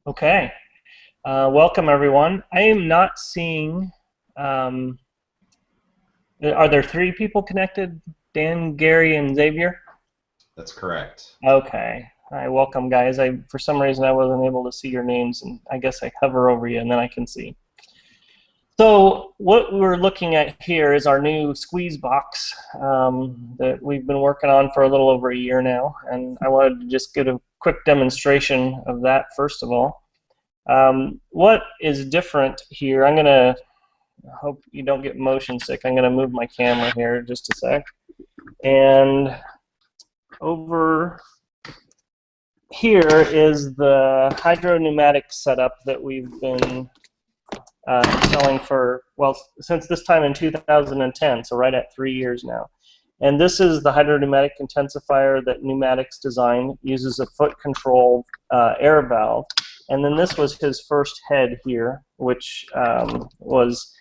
Okay. Welcome, everyone. I am not seeing. Are there three people connected? Dan, Gary, and Xavier? That's correct. Okay. Hi, welcome, guys. For some reason, I wasn't able to see your names, and I guess I hover over you, and then I can see. So what we're looking at here is our new Squeezebox that we've been working on for a little over a year now, and I wanted to just get a quick demonstration of that first of all. What is different here, I'm going to, hope you don't get motion sick, I'm going to move my camera here just a sec. And over here is the hydro-pneumatic setup that we've been selling for, well, since this time in 2010, so right at 3 years now. And this is the hydro-pneumatic intensifier that Pneumatics designed. Uses a foot-controlled air valve. And then this was his first head here, which was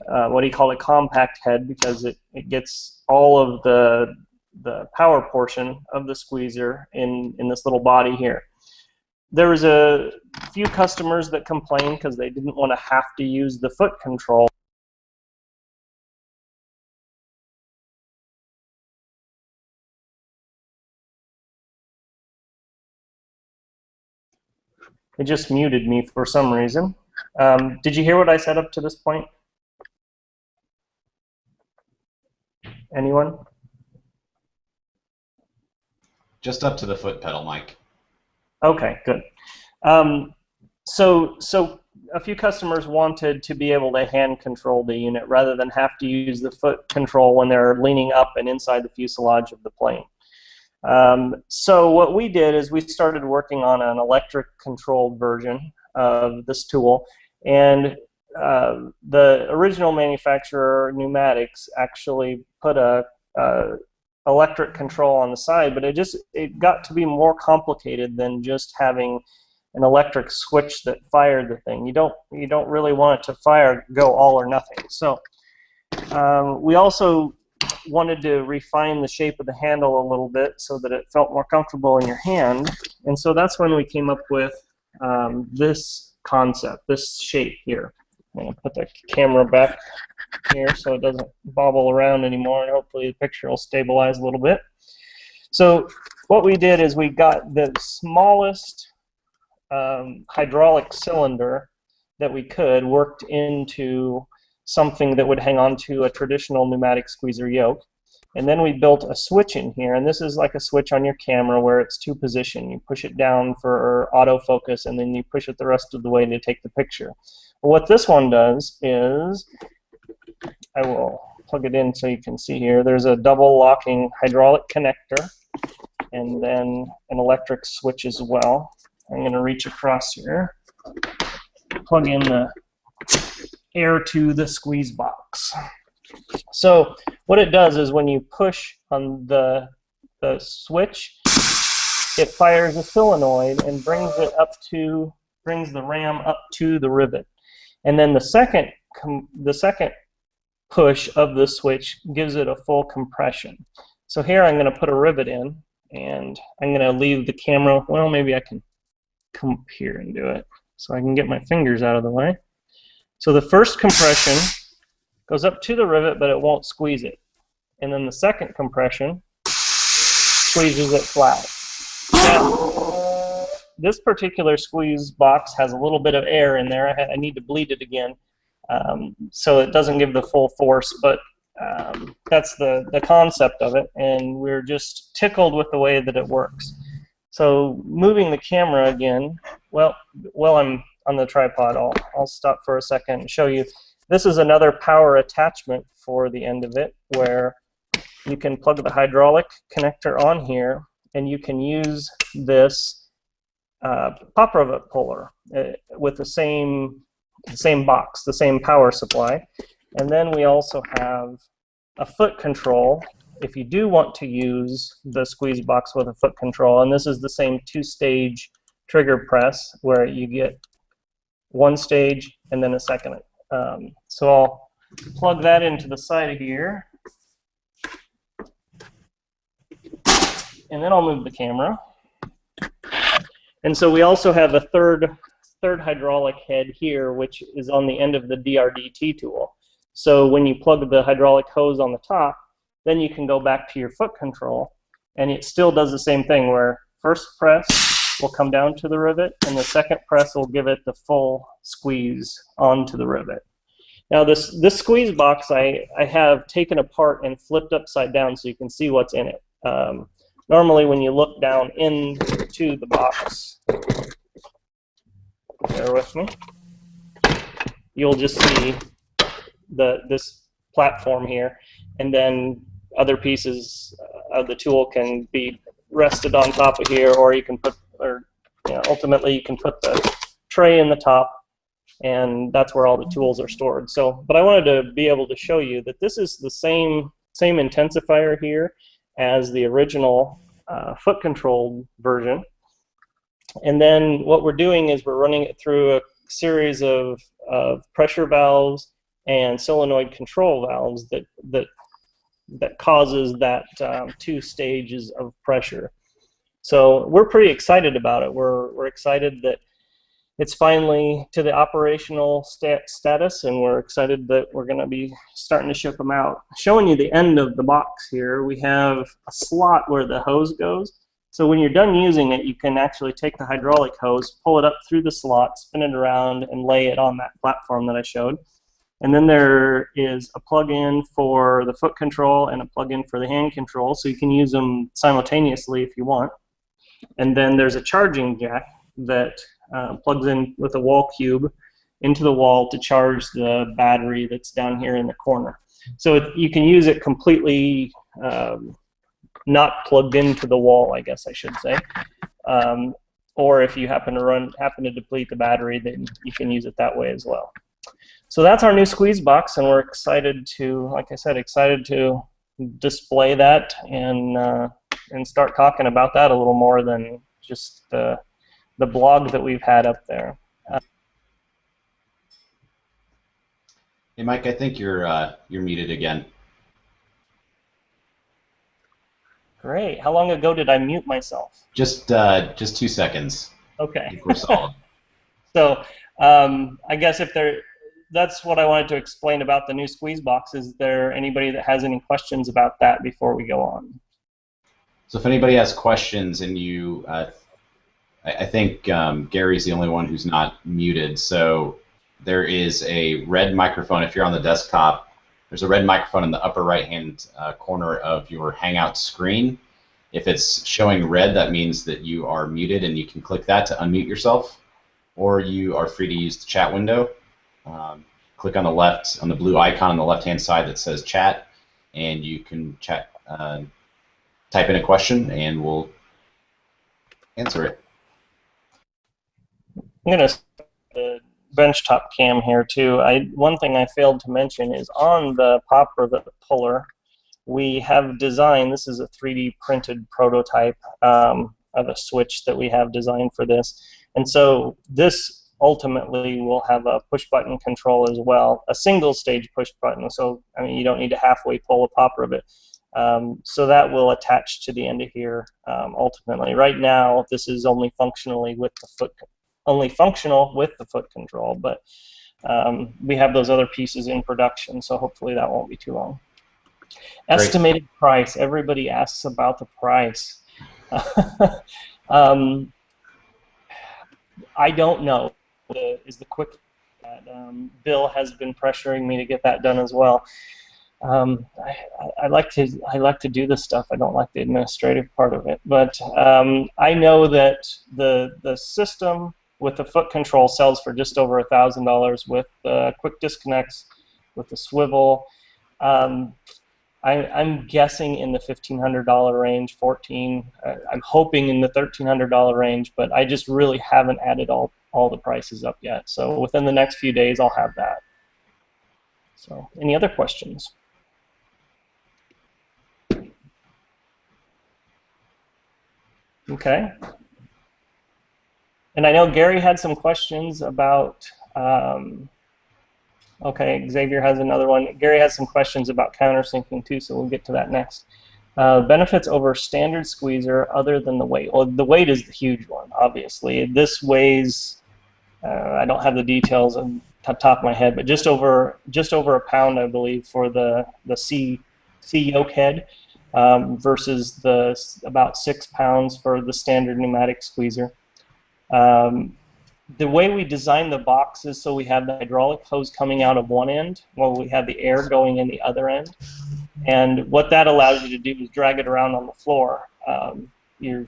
what he called a compact head because it gets all of the power portion of the squeezer in this little body here. There was a few customers that complained because they didn't want to have to use the foot control. It just muted me for some reason. Did you hear what I said up to this point? Anyone? Just up to the foot pedal, Mike. Okay, good. So a few customers wanted to be able to hand control the unit rather than have to use the foot control when they're leaning up and inside the fuselage of the plane. So what we did is we started working on an electric controlled version of this tool, and the original manufacturer, Pneumatics, actually put a electric control on the side, but it got to be more complicated than just having an electric switch that fired the thing. You don't really want it to go all or nothing. So we also wanted to refine the shape of the handle a little bit so that it felt more comfortable in your hand, and so that's when we came up with this concept, this shape here. I'm going to put the camera back here so it doesn't bobble around anymore, and hopefully the picture will stabilize a little bit. So what we did is we got the smallest hydraulic cylinder that we could worked into something that would hang on to a traditional pneumatic squeezer yoke. And then we built a switch in here, and this is like a switch on your camera where it's two-position. You push it down for autofocus, and then you push it the rest of the way to take the picture. What this one does is, I will plug it in so you can see here, there's a double locking hydraulic connector and then an electric switch as well. I'm going to reach across here, plug in the air to the Squeezebox. So what it does is when you push on the switch, it fires a solenoid and brings the ram up to the rivet. And then the second push of the switch gives it a full compression. So here I'm going to put a rivet in, and I'm going to leave the camera, well, maybe I can come up here and do it so I can get my fingers out of the way. So the first compression goes up to the rivet, but it won't squeeze it. And then the second compression squeezes it flat. Now, this particular Squeezebox has a little bit of air in there. I need to bleed it again so it doesn't give the full force, but that's the concept of it, and we're just tickled with the way that it works. So moving the camera again, well, I'm on the tripod, I'll stop for a second and show you. This is another power attachment for the end of it, where you can plug the hydraulic connector on here, and you can use this pop rivet puller with the same box, the same power supply. And then we also have a foot control if you do want to use the Squeezebox with a foot control, and this is the same two-stage trigger press where you get one stage and then a second. So I'll plug that into the side here, and then I'll move the camera. And so we also have a third third hydraulic head here, which is on the end of the DRDT tool. So when you plug the hydraulic hose on the top, then you can go back to your foot control, and it still does the same thing where first press will come down to the rivet, and the second press will give it the full squeeze onto the rivet. Now this squeeze box I have taken apart and flipped upside down so you can see what's in it. Normally when you look down into the box, bear with me, you'll just see this platform here, and then other pieces of the tool can be rested on top of here, or you can put, or ultimately you can put the tray in the top, and that's where all the tools are stored. So, but I wanted to be able to show you that this is the same intensifier here as the original foot controlled version. And then what we're doing is we're running it through a series of pressure valves and solenoid control valves that causes that 2 stages of pressure. So we're pretty excited about it. We're excited that it's finally to the operational status, and we're excited that we're going to be starting to ship them out. Showing you the end of the box here, we have a slot where the hose goes. So when you're done using it, you can actually take the hydraulic hose, pull it up through the slot, spin it around, and lay it on that platform that I showed. And then there is a plug-in for the foot control and a plug-in for the hand control, so you can use them simultaneously if you want. And then there's a charging jack that plugs in with a wall cube into the wall to charge the battery that's down here in the corner. So you can use it completely not plugged into the wall, I guess I should say. Or if you happen to deplete the battery, then you can use it that way as well. So that's our new squeeze box, and we're excited to, like I said, excited to display that and start talking about that a little more than just the blog that we've had up there. Hey, Mike, I think you're muted again. Great. How long ago did I mute myself? Just 2 seconds. Okay. I think we're solid. So I guess that's what I wanted to explain about the new squeeze box. Is there anybody that has any questions about that before we go on? So if anybody has questions, and you, I think Gary's the only one who's not muted. So there is a red microphone. If you're on the desktop, there's a red microphone in the upper right-hand corner of your Hangout screen. If it's showing red, that means that you are muted, and you can click that to unmute yourself, or you are free to use the chat window. Click on the left, on the blue icon on the left-hand side that says chat, and you can chat, type in a question, and we'll answer it. I'm going to start the benchtop cam here too. One thing I failed to mention is on the pop rivet puller, we have designed, this is a 3D printed prototype of a switch that we have designed for this. And so this ultimately will have a push button control as well, a single stage push button. So I mean, you don't need to halfway pull a pop rivet. So that will attach to the end of here ultimately. Right now, this is only functional with the foot control, but we have those other pieces in production, so hopefully that won't be too long. Great. Estimated price. Everybody asks about the price. I don't know. Is the quick that Bill has been pressuring me to get that done as well. I like to do this stuff. I don't like the administrative part of it, but I know that the system with the foot control sells for just over $1,000 with quick disconnects, with the swivel. I'm guessing in the $1,500 range, I'm hoping in the $1,300 range, but I just really haven't added all the prices up yet. So within the next few days, I'll have that. So any other questions? Okay. And I know Gary had some questions about, okay, Xavier has another one. Gary has some questions about countersinking too, so we'll get to that next. Benefits over standard squeezer other than the weight. Well, the weight is the huge one, obviously. This weighs I don't have the details on the top of my head, but just over a pound, I believe, for the C yoke head, versus the about 6 pounds for the standard pneumatic squeezer. The way we design the box is so we have the hydraulic hose coming out of one end while we have the air going in the other end. And what that allows you to do is drag it around on the floor. You're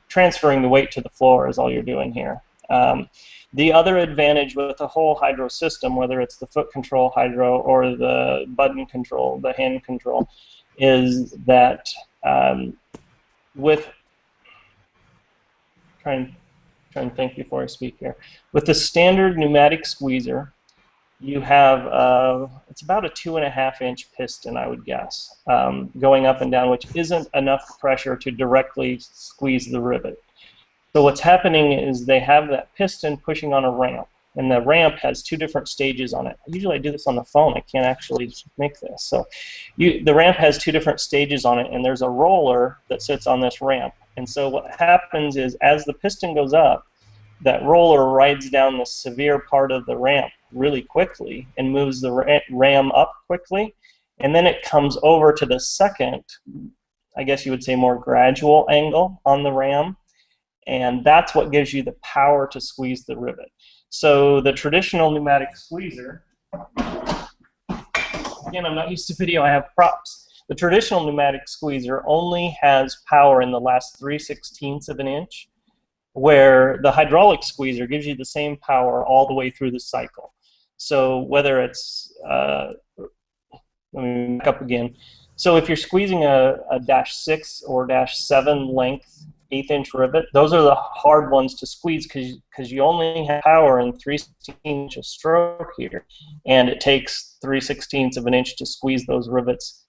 transferring the weight to the floor is all you're doing here. The other advantage with the whole hydro system, whether it's the foot control hydro or the button control, the hand control, is that with trying to think before I speak here. With the standard pneumatic squeezer, you have it's about a 2.5-inch piston, I would guess, going up and down, which isn't enough pressure to directly squeeze the rivet. So what's happening is they have that piston pushing on a ramp, and the ramp has 2 different stages on it. Usually I do this on the phone. I can't actually make this. So the ramp has 2 different stages on it, and there's a roller that sits on this ramp. And so what happens is as the piston goes up, that roller rides down the severe part of the ramp really quickly and moves the ram up quickly, and then it comes over to the second, I guess you would say more gradual angle on the ram, and that's what gives you the power to squeeze the rivet. So the traditional pneumatic squeezer, again, I'm not used to video, I have props. The traditional pneumatic squeezer only has power in the last 3/16 of an inch, where the hydraulic squeezer gives you the same power all the way through the cycle. So whether it's, let me back up again. So if you're squeezing a -6 or -7 length 1/8-inch rivet, those are the hard ones to squeeze because you only have power in 3/16 inch stroke here, and it takes 3/16 of an inch to squeeze those rivets.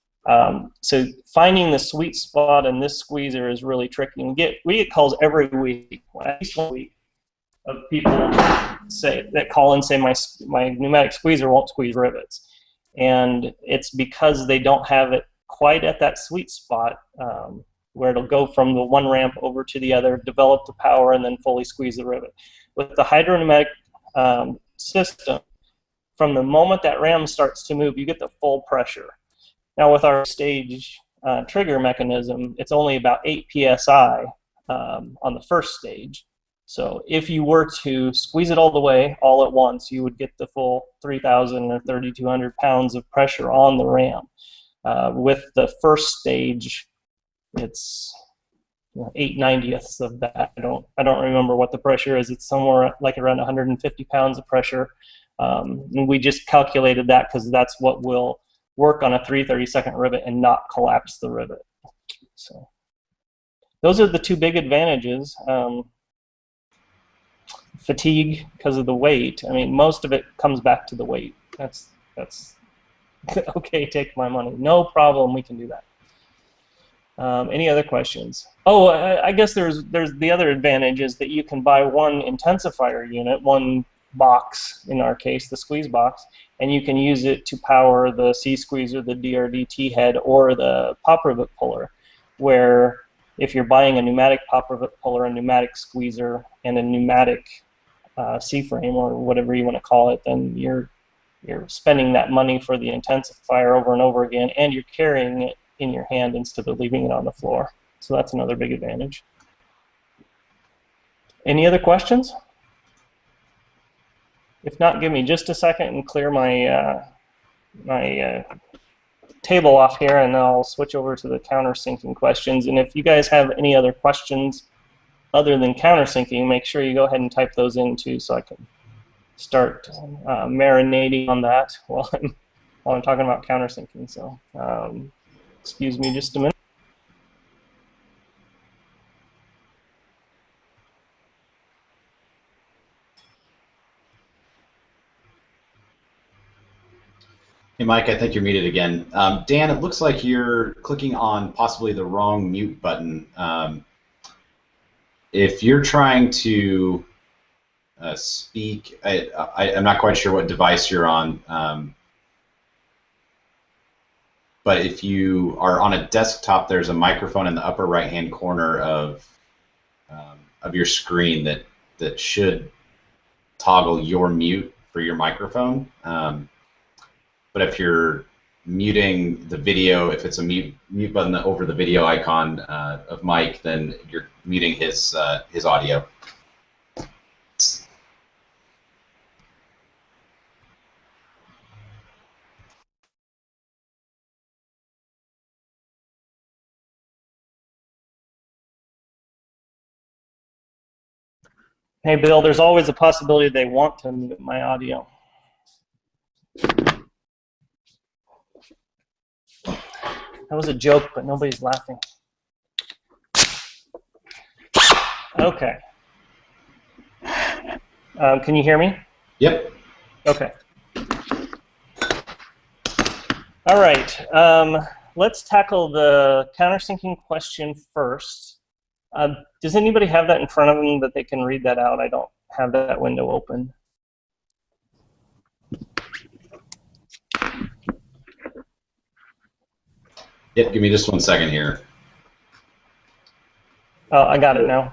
So finding the sweet spot in this squeezer is really tricky. And we get calls every week, at least 1 week, of people that call and say my pneumatic squeezer won't squeeze rivets, and it's because they don't have it quite at that sweet spot where it'll go from the one ramp over to the other, develop the power, and then fully squeeze the rivet. With the hydropneumatic system, from the moment that ram starts to move, you get the full pressure. Now with our stage trigger mechanism, it's only about 8 psi on the first stage. So if you were to squeeze it all the way, all at once, you would get the full 3,000 or 3,200 pounds of pressure on the ram. With the first stage, it's 8/90ths of that. I don't remember what the pressure is. It's somewhere like around 150 pounds of pressure. And we just calculated that because that's what will work on a 3/32 rivet and not collapse the rivet. So those are the 2 big advantages. Fatigue because of the weight. I mean, most of it comes back to the weight. That's okay, take my money. No problem, we can do that. Any other questions? Oh, I guess there's the other advantage is that you can buy one intensifier unit, one box in our case, the Squeezebox, and you can use it to power the C squeezer, the DRDT head, or the pop rivet puller. Where if you're buying a pneumatic pop rivet puller, a pneumatic squeezer, and a pneumatic C-frame or whatever you want to call it, then you're spending that money for the intensifier over and over again, and you're carrying it in your hand instead of leaving it on the floor. So that's another big advantage. Any other questions? If not, give me just a second and clear my table off here, and I'll switch over to the countersinking questions. And if you guys have any other questions other than countersinking, make sure you go ahead and type those in too, so I can start marinating on that while I'm talking about countersinking. So excuse me just a minute. Hey, Mike, I think you're muted again. Dan, it looks like you're clicking on possibly the wrong mute button. If you're trying to speak, I'm not quite sure what device you're on, but if you are on a desktop, there's a microphone in the upper right-hand corner of your screen that should toggle your mute for your microphone. But if you're muting the video, if it's a mute button over the video icon of Mike, then you're muting his audio. Hey, Bill, there's always a possibility they want to mute my audio. That was a joke, but nobody's laughing. Okay. Can you hear me? Yep. Okay. All right. Let's tackle the countersinking question first. Does anybody have that in front of them that they can read that out? I don't have that window open. Yep, give me just 1 second here. Oh, I got it now.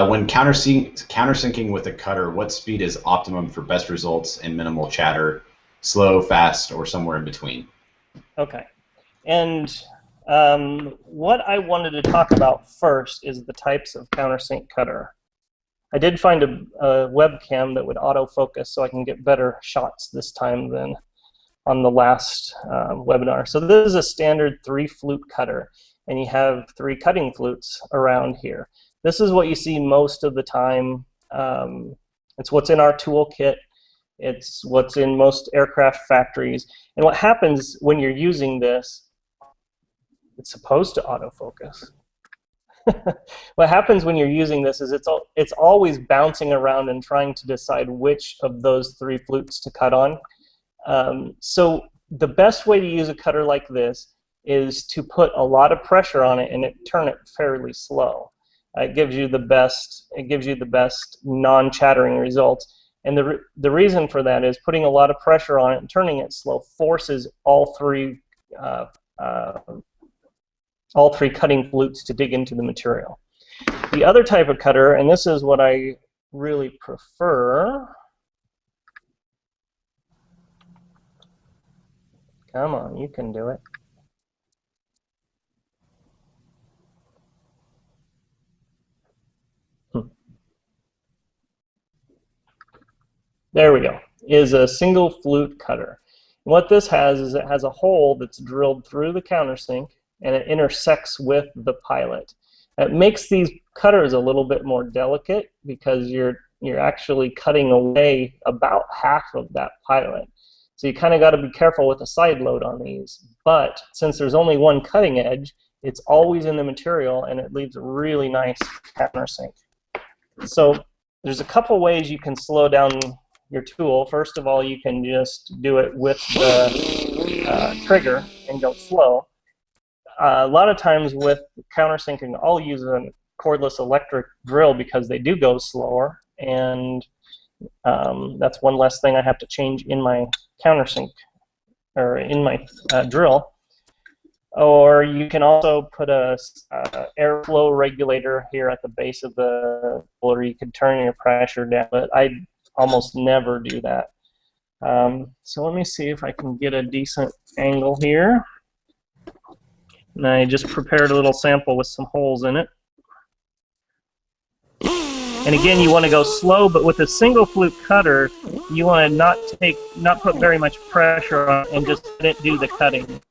When countersinking with a cutter, what speed is optimum for best results and minimal chatter? Slow, fast, or somewhere in between? Okay. And what I wanted to talk about first is the types of countersink cutter. I did find a webcam that would autofocus so I can get better shots this time than on the last webinar. So this is a standard 3-flute cutter, and you have 3 cutting flutes around here. This is what you see most of the time. It's what's in our toolkit. It's what's in most aircraft factories. And what happens when you're using this, it's supposed to autofocus. What happens when you're using this is it's always bouncing around and trying to decide which of those 3 flutes to cut on. So the best way to use a cutter like this is to put a lot of pressure on it and turn it fairly slow. It gives you the best non-chattering results. And the reason for that is putting a lot of pressure on it and turning it slow forces all three cutting flutes to dig into the material. The other type of cutter, and this is what I really prefer. Come on, you can do it. There we go, is a single flute cutter. And what this has is it has a hole that's drilled through the countersink and it intersects with the pilot. It makes these cutters a little bit more delicate because you're actually cutting away about half of that pilot. So you kind of got to be careful with the side load on these. But since there's only one cutting edge, it's always in the material and it leaves a really nice countersink. So there's a couple ways you can slow down your tool. First of all, you can just do it with the trigger and go slow. A lot of times with countersinking, I'll use a cordless electric drill because they do go slower, and that's one less thing I have to change in my countersink or in my drill. Or you can also put a airflow regulator here at the base of the, or you could turn your pressure down, but I almost never do that. So let me see if I can get a decent angle here. And I just prepared a little sample with some holes in it. And again, you want to go slow, but with a single flute cutter, you want to not put very much pressure on it and just let it do the cutting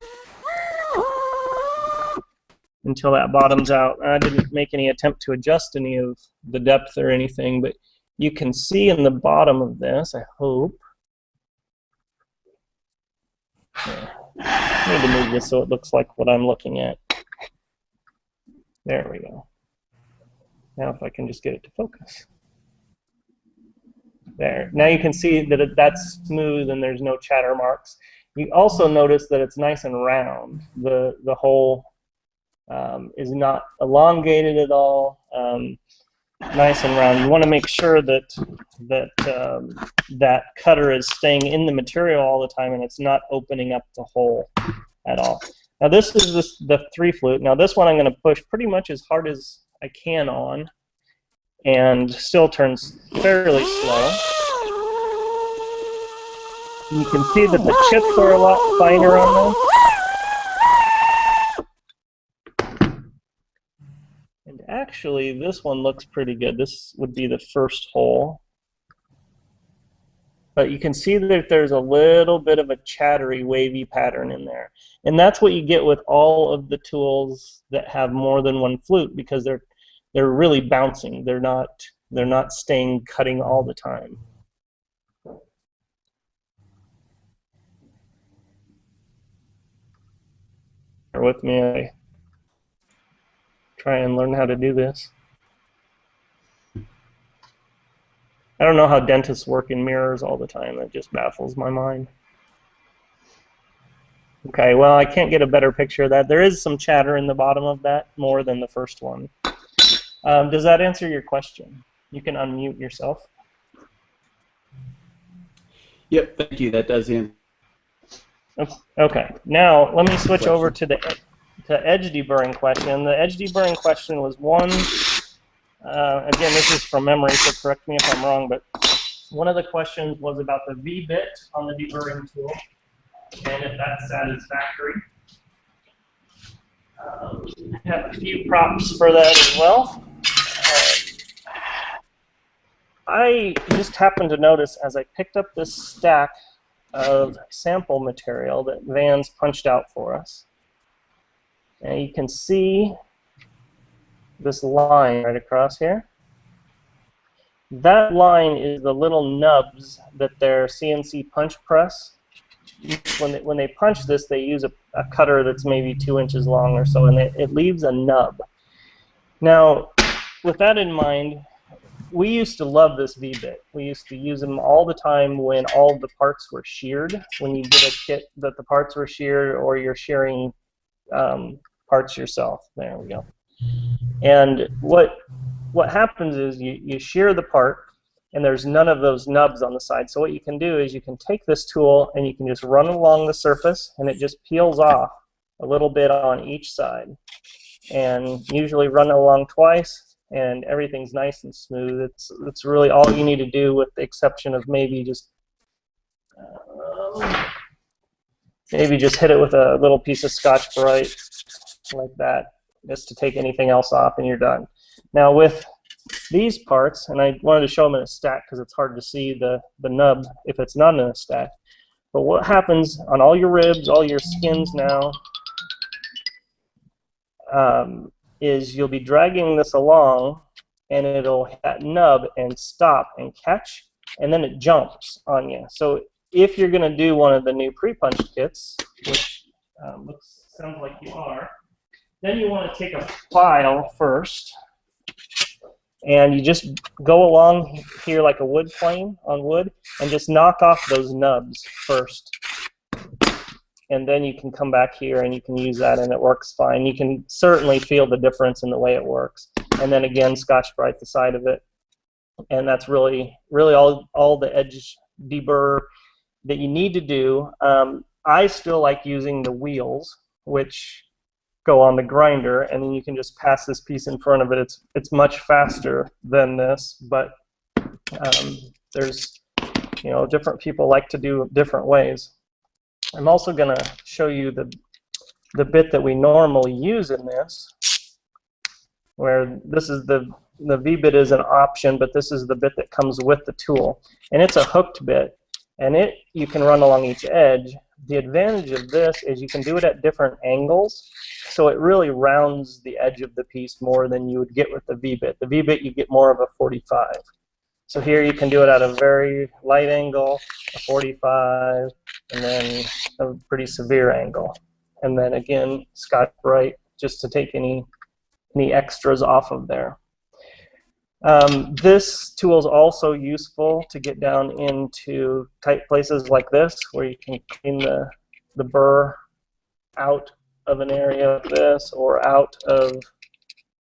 until that bottoms out. I didn't make any attempt to adjust any of the depth or anything, but you can see in the bottom of this, I hope. I need to move this so it looks like what I'm looking at. There we go. Now if I can just get it to focus. There. Now you can see that that's smooth and there's no chatter marks. You also notice that it's nice and round. The hole is not elongated at all. Nice and round. You want to make sure that that cutter is staying in the material all the time and it's not opening up the hole at all. Now this is the 3-flute. Now this one I'm going to push pretty much as hard as I can on, and still turns fairly slow. You can see that the chips are a lot finer on this. And actually, this one looks pretty good. This would be the first hole. But you can see that there's a little bit of a chattery, wavy pattern in there. And that's what you get with all of the tools that have more than one flute, because they're really bouncing. They're not staying cutting all the time. Bear with me, I try and learn how to do this. I don't know how dentists work in mirrors all the time. That just baffles my mind. Okay, well, I can't get a better picture of that. There is some chatter in the bottom of that, more than the first one. Does that answer your question? You can unmute yourself. Yep, thank you. That does answer. Okay, now let me switch over to the edge deburring question. The edge deburring question was one. Again, this is from memory, so correct me if I'm wrong, but one of the questions was about the V-bit on the deburring tool, and if that's satisfactory. I have a few props for that as well. I just happened to notice as I picked up this stack of sample material that Van's punched out for us, and you can see this line right across here. That line is the little nubs that their CNC punch press. When they punch this, they use a cutter that's maybe 2 inches long or so, and it leaves a nub. Now, with that in mind, we used to love this V-bit. We used to use them all the time when all the parts were sheared. When you did a kit that the parts were sheared, or you're shearing parts yourself. There we go. And what happens is you shear the part, and there's none of those nubs on the side. So what you can do is you can take this tool and you can just run along the surface, and it just peels off a little bit on each side. And usually run along twice, and everything's nice and smooth. It's really all you need to do, with the exception of maybe just hit it with a little piece of Scotch-Brite like that, just to take anything else off, and you're done. Now with these parts, and I wanted to show them in a stack because it's hard to see the nub if it's not in a stack, but what happens on all your ribs, all your skins now, is you'll be dragging this along, and it'll hit that nub and stop and catch, and then it jumps on you. So if you're going to do one of the new pre-punched kits, which sounds like you are, then you want to take a file first, and you just go along here like a wood plane on wood, and just knock off those nubs first. And then you can come back here and you can use that, and it works fine. You can certainly feel the difference in the way it works. And then again, Scotch-Brite the side of it. And that's really all the edge deburr that you need to do. I still like using the wheels, which go on the grinder, and then you can just pass this piece in front of it. It's much faster than this, but there's, different people like to do different ways. I'm also going to show you the bit that we normally use in this, where this is the V-bit is an option, but this is the bit that comes with the tool, and it's a hooked bit, and you can run along each edge. The advantage of this is you can do it at different angles, so it really rounds the edge of the piece more than you would get with the V-bit. The V-bit, you get more of a 45. So here you can do it at a very light angle, a 45, and then a pretty severe angle. And then again, Scotch-Brite, just to take any extras off of there. This tool is also useful to get down into tight places like this, where you can clean the burr out of an area like this, or out of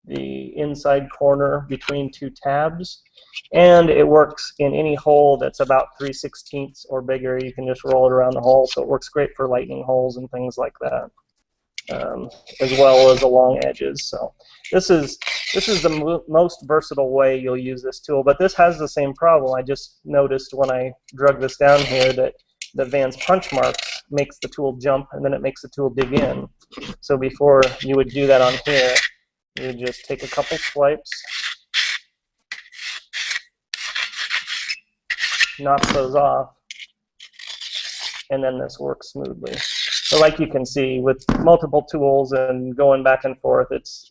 the inside corner between two tabs. And it works in any hole that's about 3/16 or bigger. You can just roll it around the hole, so it works great for lightning holes and things like that, as well as along edges. So this is the most versatile way you'll use this tool, but this has the same problem. I just noticed when I drug this down here that the Van's punch marks makes the tool jump, and then it makes the tool dig in. So before you would do that on here, you would just take a couple swipes, knock those off, and then this works smoothly. So like you can see, with multiple tools and going back and forth, it's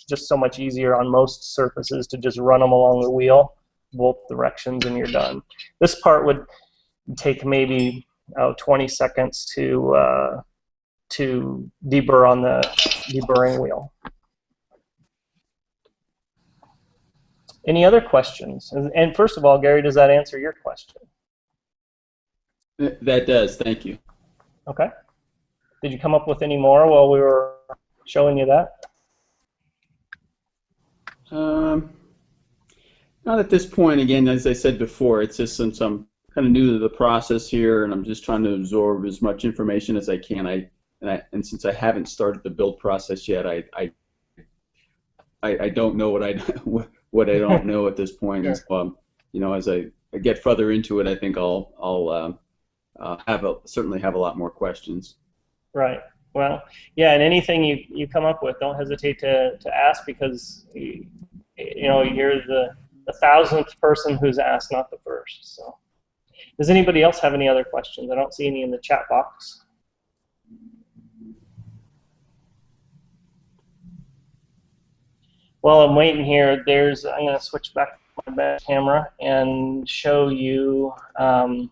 just so much easier on most surfaces to just run them along the wheel, both directions, and you're done. This part would take maybe 20 seconds to deburr on the deburring wheel. Any other questions? And first of all, Gary, does that answer your question? That does. Thank you. Okay. Did you come up with any more while we were showing you that? Not at this point. Again, as I said before, it's just since I'm kind of new to the process here, and I'm just trying to absorb as much information as I can. And since I haven't started the build process yet, I don't know what I don't know at this point. Sure. So, you know, as I get further into it, I think I'll certainly have a lot more questions. Right. Well, yeah, and anything you come up with, don't hesitate to ask, because you know, you're the 1,000th person who's asked, not the first. So, does anybody else have any other questions? I don't see any in the chat box. While I'm waiting here, I'm going to switch back to my back camera and show you a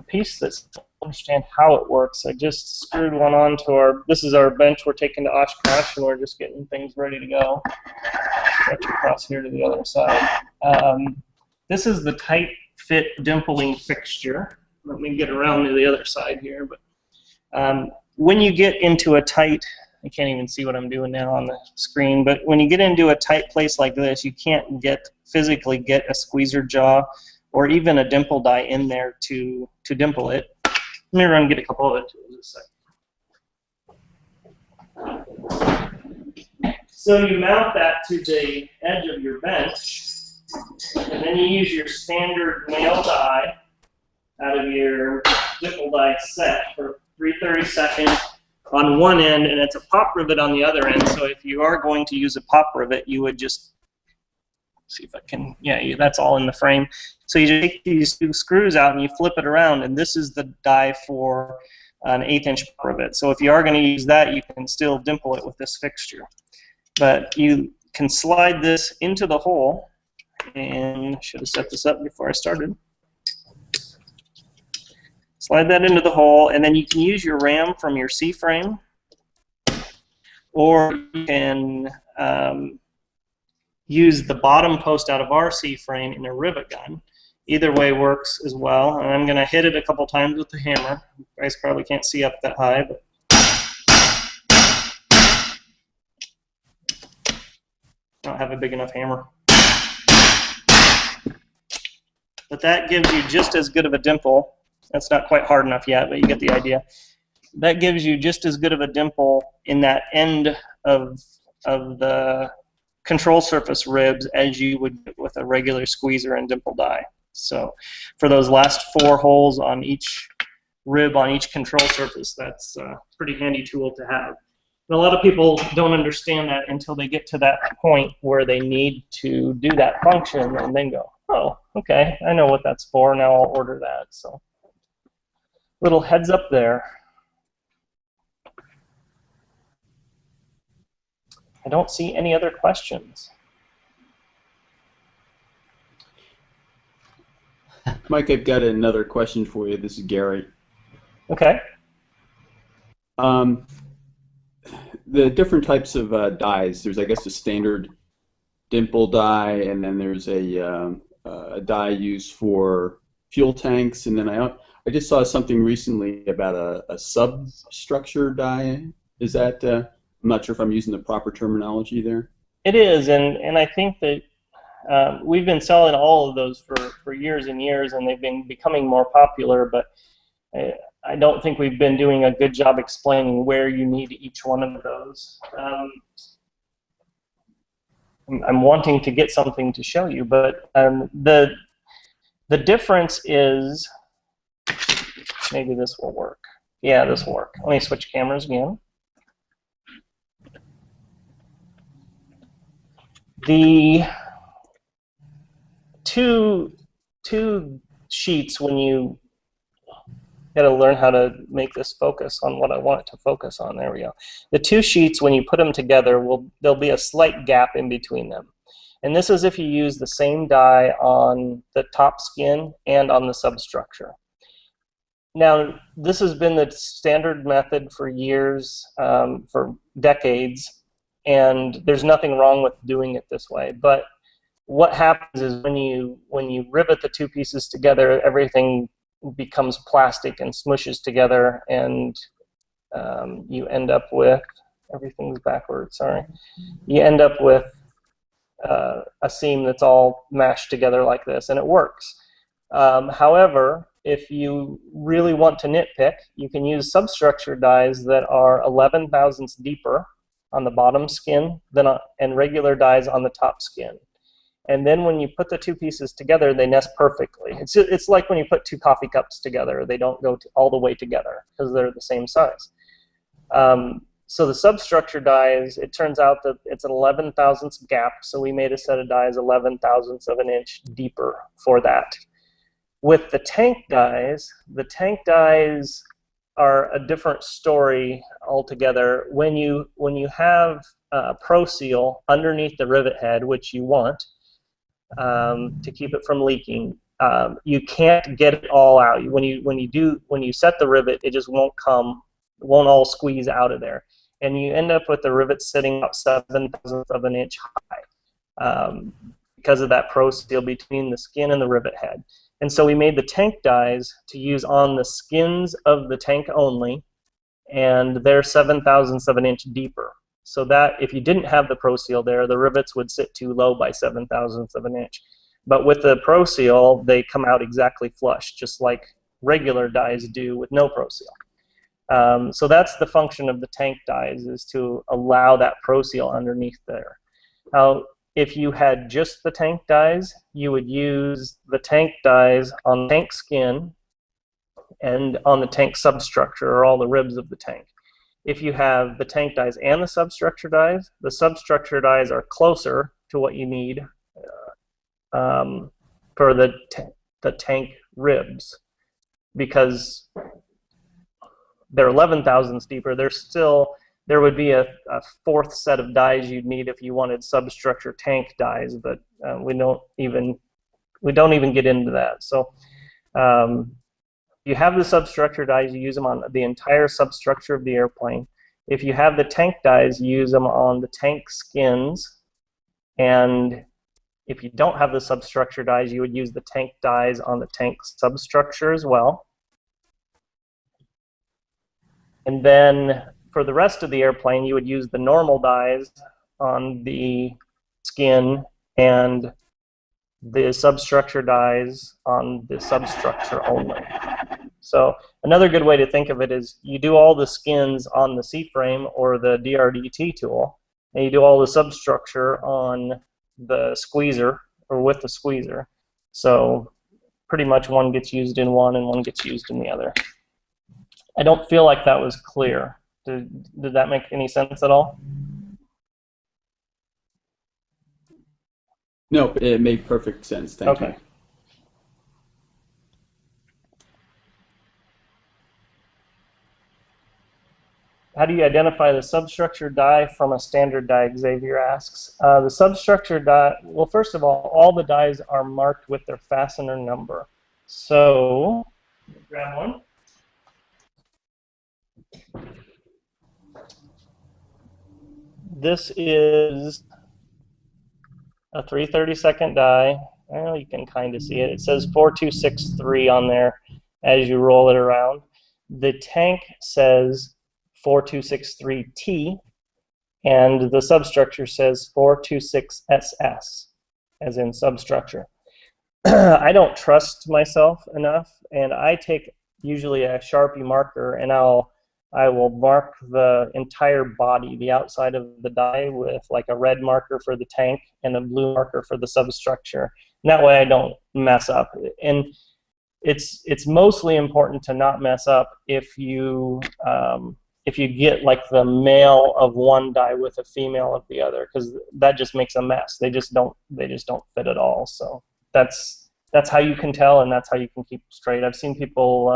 piece that's understand how it works. I just screwed one onto this is our bench we're taking to Oshkosh, and we're just getting things ready to go. Stretch across here to the other side. This is the tight fit dimpling fixture. Let me get around to the other side here. But when you get into a tight, I can't even see what I'm doing now on the screen, but when you get into a tight place like this, you can't physically get a squeezer jaw or even a dimple die in there to dimple it. Let me run and get a couple of tools a second. So you mount that to the edge of your bench, and then you use your standard nail die out of your dimple die set for 3/30 seconds on one end, and it's a pop rivet on the other end. So if you are going to use a pop rivet, you would just see if I can, yeah, that's all in the frame. So you take these two screws out and you flip it around, and this is the die for an 1/8" rivet. So if you are going to use that, you can still dimple it with this fixture. But you can slide this into the hole, and I should have set this up before I started. Slide that into the hole, and then you can use your ram from your C-frame, or you can use the bottom post out of our C-frame in a rivet gun. Either way works as well. And I'm going to hit it a couple times with the hammer. You guys probably can't see up that high, but I don't have a big enough hammer. But that gives you just as good of a dimple. That's not quite hard enough yet, but you get the idea. That gives you just as good of a dimple in that end of the control surface ribs as you would get with a regular squeezer and dimple die. So for those last 4 holes on each rib on each control surface, that's a pretty handy tool to have. And a lot of people don't understand that until they get to that point where they need to do that function, and then go, oh, okay, I know what that's for, now I'll order that. So little heads up there. I don't see any other questions. Mike, I've got another question for you. This is Gary. Okay. The different types of dies, there's, I guess, a standard dimple die, and then there's a die used for fuel tanks, and then I just saw something recently about a substructure die. Is that, I'm not sure if I'm using the proper terminology there. It is, and I think that we've been selling all of those for years and years, and they've been becoming more popular, but I don't think we've been doing a good job explaining where you need each one of those. I'm wanting to get something to show you, but the difference is maybe this will work. Yeah, this will work. Let me switch cameras again. The two sheets, when you got to learn how to make this focus on what I want it to focus on. There we go. The two sheets, when you put them together, there'll be a slight gap in between them. And this is if you use the same die on the top skin and on the substructure. Now, this has been the standard method for years, for decades, and there's nothing wrong with doing it this way. But what happens is when you rivet the two pieces together, everything becomes plastic and smushes together, and you end up with, everything's backwards, sorry. You end up with a seam that's all mashed together like this, and it works. However, if you really want to nitpick, you can use substructure dies that are 11 thousandths deeper on the bottom skin and regular dies on the top skin. And then when you put the two pieces together, they nest perfectly. It's like when you put two coffee cups together. They don't go all the way together because they're the same size. So the substructure dies, it turns out that it's an 11 thousandths gap, so we made a set of dies 11 thousandths of an inch deeper for that. With the tank dies are a different story altogether. When you have Pro Seal underneath the rivet head, which you want, to keep it from leaking, you can't get it all out. When you set the rivet, it just won't all squeeze out of there, and you end up with the rivet sitting about 7 thousandths of an inch high because of that Pro Seal between the skin and the rivet head. And so we made the tank dies to use on the skins of the tank only, and they're 7 thousandths of an inch deeper. So that if you didn't have the Pro Seal there, the rivets would sit too low by 7 thousandths of an inch. But with the Pro Seal, they come out exactly flush, just like regular dies do with no Pro Seal. So that's the function of the tank dies, is to allow that Pro Seal underneath there. Now, if you had just the tank dies, you would use the tank dies on tank skin and on the tank substructure, or all the ribs of the tank. If you have the tank dies and the substructure dies are closer to what you need for the tank ribs, because they're 11 thousandths deeper. There would be a fourth set of dies you'd need if you wanted substructure tank dies, but we don't even get into that. So you have the substructure dies, you use them on the entire substructure of the airplane. If you have the tank dies, you use them on the tank skins, and if you don't have the substructure dies, you would use the tank dies on the tank substructure as well. And then for the rest of the airplane, you would use the normal dies on the skin and the substructure dies on the substructure only. So another good way to think of it is you do all the skins on the C-frame or the DRDT tool, and you do all the substructure on the squeezer or with the squeezer. So pretty much one gets used in one and one gets used in the other. I don't feel like that was clear. Did that make any sense at all? No, it made perfect sense. Thank you. How do you identify the substructure die from a standard die, Xavier asks. The substructure die, well, first of all the dies are marked with their fastener number. So, grab one. This is a 3/32 die. Well, you can kind of see it. It says 4263 on there as you roll it around. The tank says 4263T, and the substructure says 426SS, as in substructure. I don't trust myself enough, and I take usually a Sharpie marker, and I will mark the entire body, the outside of the die, with like a red marker for the tank and a blue marker for the substructure. And that way I don't mess up. And it's mostly important to not mess up if you get like the male of one die with a female of the other, because that just makes a mess. They just don't fit at all. So that's how you can tell, and that's how you can keep them straight. I've seen people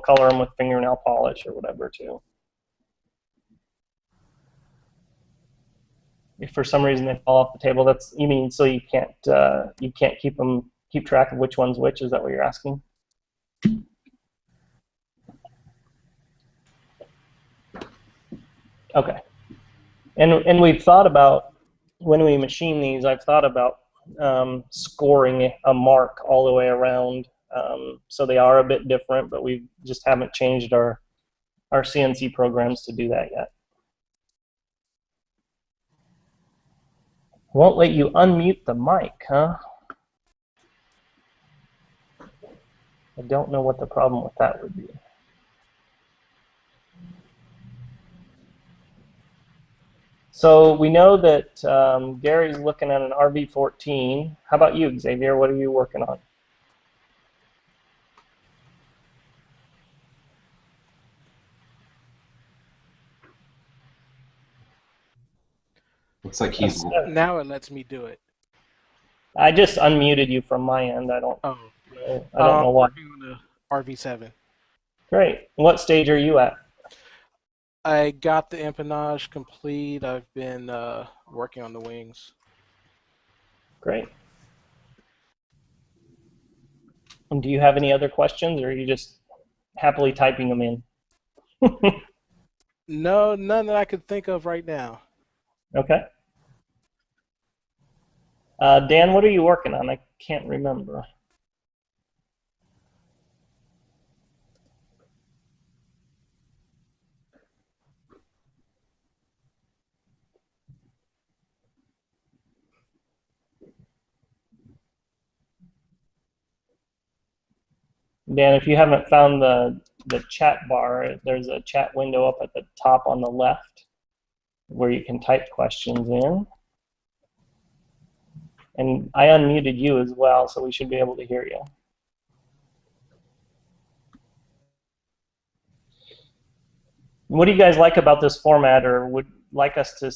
color them with fingernail polish or whatever too. If for some reason they fall off the table, you mean so you can't keep track of which one's which? Is that what you're asking? Okay. And we've thought about, when we machine these, I've thought about scoring a mark all the way around. So they are a bit different, but we just haven't changed our CNC programs to do that yet. Won't let you unmute the mic, huh? I don't know what the problem with that would be. So we know that Gary's looking at an RV14. How about you, Xavier? What are you working on? Looks like he's... Now it lets me do it. I just unmuted you from my end. I don't know why. Working on the RV7. Great. What stage are you at? I got the empennage complete. I've been working on the wings. Great. And do you have any other questions, or are you just happily typing them in? No, none that I could think of right now. Okay. Dan, what are you working on? I can't remember. Dan, if you haven't found the chat bar, there's a chat window up at the top on the left where you can type questions in. And I unmuted you as well, so we should be able to hear you. What do you guys like about this format, or would like us to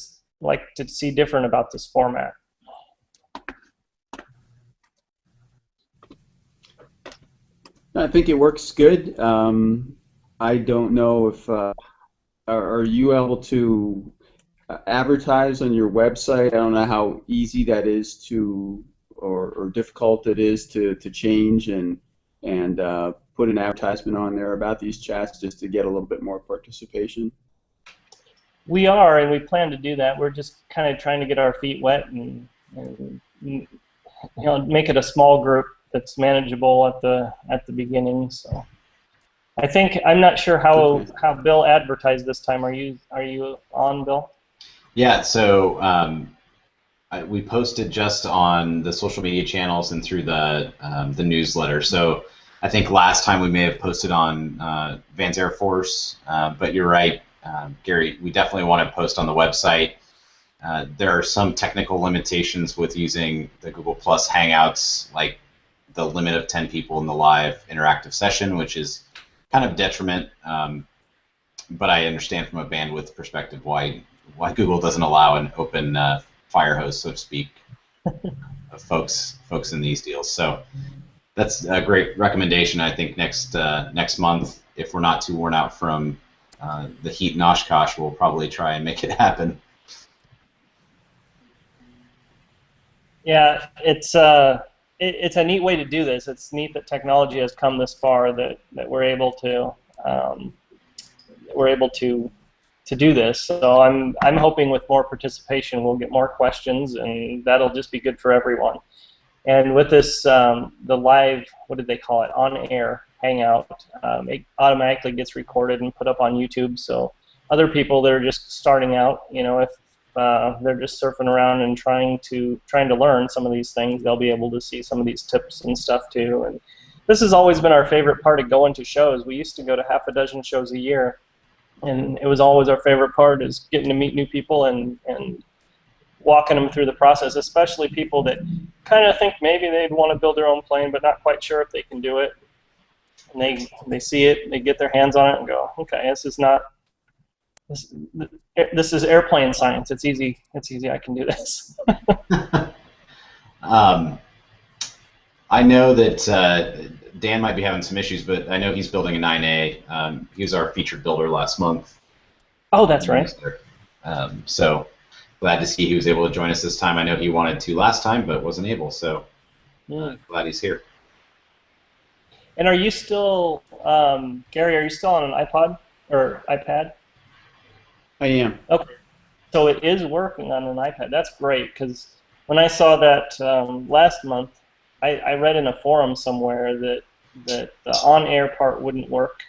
see different about this format? I think it works good. I don't know if are you able to advertise on your website? I don't know how easy that is to, or difficult it is to change and put an advertisement on there about these chats just to get a little bit more participation. We are, and we plan to do that. We're just kind of trying to get our feet wet and make it a small group that's manageable at the beginning. So I think, I'm not sure how Bill advertised this time. Are you on, Bill? Yeah, so we posted just on the social media channels and through the newsletter. So I think last time we may have posted on Vans Air Force, but you're right, Gary, we definitely want to post on the website. There are some technical limitations with using the Google Plus Hangouts, like the limit of 10 people in the live interactive session, which is kind of detriment, but I understand from a bandwidth perspective why Google doesn't allow an open fire hose, so to speak, of folks in these deals. So that's a great recommendation. I think next month, if we're not too worn out from the heat in Oshkosh, we'll probably try and make it happen. Yeah, it's a neat way to do this. It's neat that technology has come this far that we're able to do this. So I'm hoping with more participation we'll get more questions, and that'll just be good for everyone. And with this, the live, what did they call it, on-air hangout, it automatically gets recorded and put up on YouTube. So other people that are just starting out, if they're just surfing around and trying to learn some of these things, they'll be able to see some of these tips and stuff too. And this has always been our favorite part of going to shows. We used to go to half a dozen shows a year, and it was always our favorite part, is getting to meet new people and walking them through the process, especially people that kind of think maybe they'd want to build their own plane but not quite sure if they can do it. And they see it, they get their hands on it and go, okay, this is not this is airplane science. It's easy. It's easy. I can do this. I know that Dan might be having some issues, but I know he's building a 9A. He was our featured builder last month. Oh, that's right. So glad to see he was able to join us this time. I know he wanted to last time, but wasn't able. So glad he's here. And are you still, Gary? Are you still on an iPod or iPad? I am. Okay. So it is working on an iPad. That's great, because when I saw that last month, I read in a forum somewhere that the on-air part wouldn't work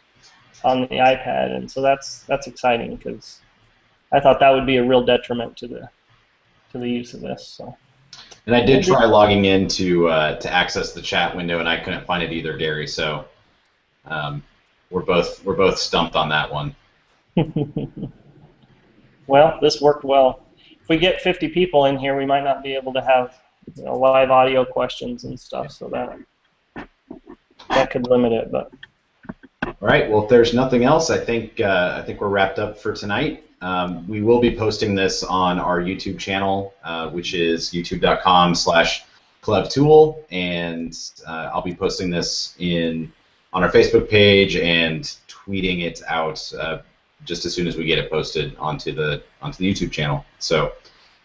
on the iPad, and so that's exciting, because I thought that would be a real detriment to the use of this. So. And I did try logging in to access the chat window, and I couldn't find it either, Gary. So we're both stumped on that one. Well, this worked well. If we get 50 people in here, we might not be able to have live audio questions and stuff, so that could limit it. But all right. Well, if there's nothing else, I think we're wrapped up for tonight. We will be posting this on our YouTube channel, which is youtube.com/clubtool, and I'll be posting this on our Facebook page and tweeting it out just as soon as we get it posted onto the YouTube channel. So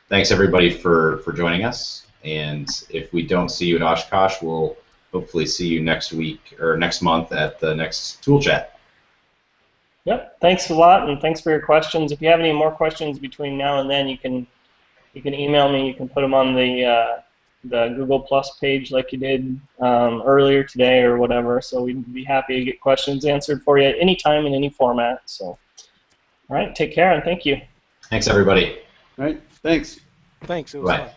thanks everybody for joining us, and if we don't see you at Oshkosh, we'll hopefully see you next week or next month at the next Tool Chat. Yep. Thanks a lot, and thanks for your questions. If you have any more questions between now and then, you can email me. You can put them on the Google Plus page like you did earlier today or whatever. So we'd be happy to get questions answered for you at any time in any format. So, all right, take care and thank you. Thanks everybody. All right. Thanks. Thanks. It was Bye. fun.